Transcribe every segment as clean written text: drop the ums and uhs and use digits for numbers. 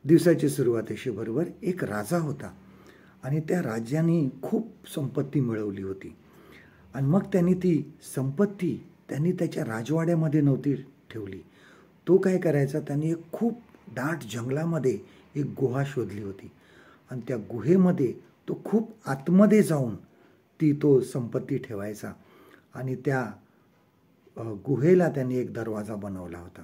दिवसाची सुरुवात अशी बरोबर एक राजा होता आणि त्या राजाने खूप संपत्ती मिळवली होती आणि मग त्यांनी ती संपत्ती त्यांनी त्याच्या राजवाड्यामध्ये नव्हती ठेवली. तो काय करायचा, त्यांनी एक खूप दाट जंगलामध्ये एक गुहा शोधली होती आणि त्या गुहेमध्ये तो खूप आतमध्ये जाऊन तो संपत्ती ठेवायचा आणि त्या गुहेला त्यांनी एक दरवाजा बनवला होता.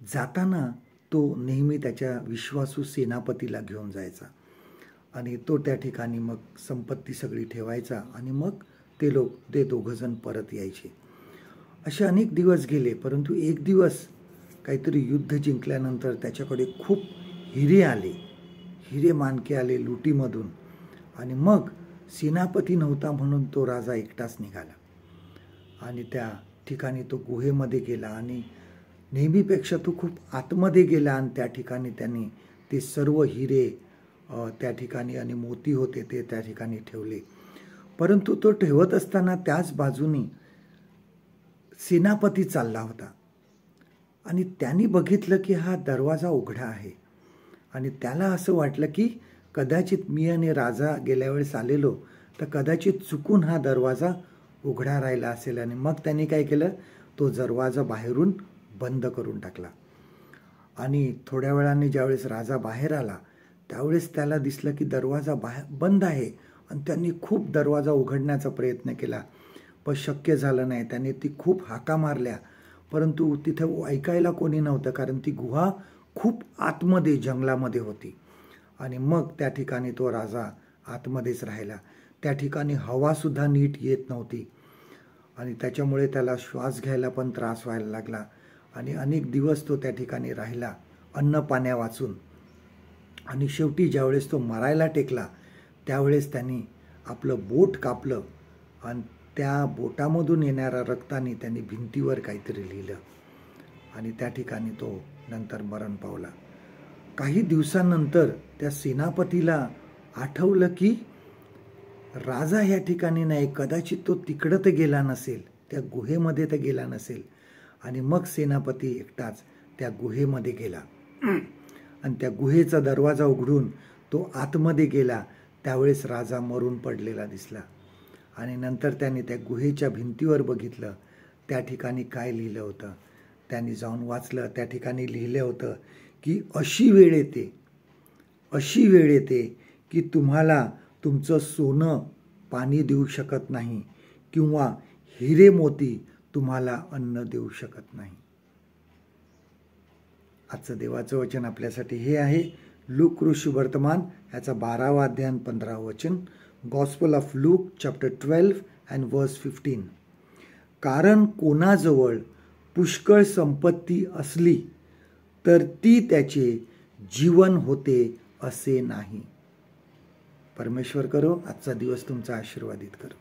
जाताना तो नेहमी त्याच्या विश्वासू सेनापतीला घेऊन जायचा आणि तो त्या ठिकाणी मग संपत्ती सगळी ठेवायचा आणि मग ते दोघंजण परत यायचे. असे अनेक दिवस गेले, परंतु एक दिवस काहीतरी युद्ध जिंकल्यानंतर त्याच्याकडे खूप हिरे माणके आले लुटीमधून आणि मग सेनापती नव्हता म्हणून तो राजा एकटाच निघाला आणि त्या ठिकाणी तो गुहेमध्ये गेला आणि नेहमीपेक्षा तो खूप आतमध्ये गेला आणि त्या ठिकाणी त्यांनी ते सर्व हिरे त्या ठिकाणी आणि मोती होते ते त्या ठिकाणी ठेवले. परंतु तो ठेवत असताना त्याच बाजूनी सेनापती चालला होता आणि त्यांनी बघितलं की हा दरवाजा उघडा आहे आणि त्याला असं वाटलं की कदाचित मी आणि राजा गेल्या वेळेस आलेलो तर कदाचित चुकून हा दरवाजा उघडा राहिला असेल आणि मग त्यांनी काय केलं, तो दरवाजा बाहेरून बंद करून टाकला आणि थोड्या वेळाने ज्यावेळेस राजा बाहेर आला त्यावेळेस त्याला दिसलं की दरवाजा बंद आहे आणि त्यांनी खूप दरवाजा उघडण्याचा प्रयत्न केला पण शक्य झालं नाही. त्यांनी ती खूप हाका मारल्या परंतु तिथं ऐकायला कोणी नव्हतं कारण ती गुहा खूप आतमध्ये जंगलामध्ये होती आणि मग त्या ठिकाणी तो राजा आतमध्येच राहिला. त्या ठिकाणी हवासुद्धा नीट येत नव्हती आणि त्याच्यामुळे त्याला श्वास घ्यायला पण त्रास व्हायला लागला आणि अनेक दिवस तो त्या ठिकाणी राहिला अन्न पाण्या वाचून आणि शेवटी ज्यावेळेस तो मरायला टेकला त्यावेळेस त्यांनी आपलं बोट कापलं आणि त्या बोटामधून येणाऱ्या रक्ताने त्यांनी भिंतीवर काहीतरी लिहिलं आणि त्या ठिकाणी तो नंतर मरण पावला. काही दिवसांनंतर त्या सेनापतीला आठवलं की राजा ह्या ठिकाणी नाही, कदाचित तो तिकडं तर गेला नसेल, त्या गुहेमध्ये तर गेला नसेल आणि मग सेनापती एकटाच त्या गुहेमध्ये गेला आणि त्या गुहेचा दरवाजा उघडून तो आतमध्ये गेला. त्यावेळेस राजा मरून पडलेला दिसला आणि नंतर त्याने त्या गुहेच्या भिंतीवर बघितलं, त्या ठिकाणी काय लिहिलं होतं. त्यांनी जाऊन वाचलं, त्या ठिकाणी लिहिलं होतं की अशी वेळ येते की तुम्हाला तुमचं सोनं पाणी देऊ शकत नाही किंवा हिरे मोती तुम्हाला अन्न देऊ शकत नाही. आजचं देवाचं वचन आपल्यासाठी हे आहे लूक ऋषी वर्तमान याचा 12वा अध्याय 15वा वचन. Gospel of look chapter 12 and वर्स 15. कारण कोणाजवळ पुष्कळ संपत्ती असली तर ती त्याचे जीवन होते असे नाही. परमेश्वर करो आजचा दिवस तुमचा आशीर्वादित करो.